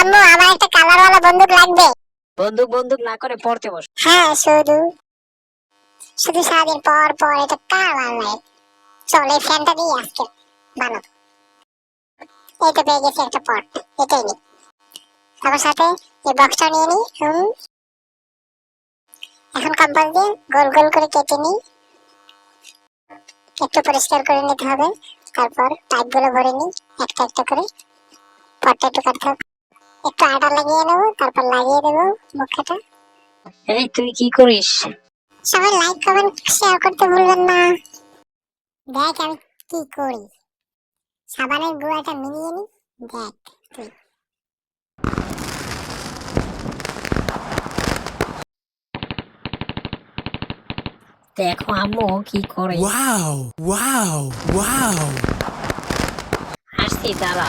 আম্মু আমার একটা কালারওয়ালা বন্দুক লাগবে। বন্দুক বন্দুক না করে পড়তে বস। হ্যাঁ, শুধু শুধু সারাদিন পর পর এটা কার ভালো লাগে। চল এই ফ্যানটা দিয়ে আজকে বানাবো। এই তো পেয়ে গেছি একটা পট, এটাই নি। তারপর সাথে এই বক্সটা নিয়ে নি। এখন কম্পাস দিয়ে গোল গোল করে কেটে নি। একটু পরিষ্কার করে নিতে হবে। তারপর পাইপ গুলো ভরে নি একটা একটা করে। পটটা একটু কাটতে হবে। একটু আটা লাগিয়ে নেবো, তারপর লাগিয়ে দেবো মুখটা। এই তুই কি করিস? সবাই লাইক কমেন্ট শেয়ার করতে ভুলবেন না। দেখ আমি কি করি। সাবানের গুঁড়াটা মিলিয়ে নি। দেখ তুই। দেখো আম্মু কি করে। Wow! Wow! Wow! আসছি দাঁড়া।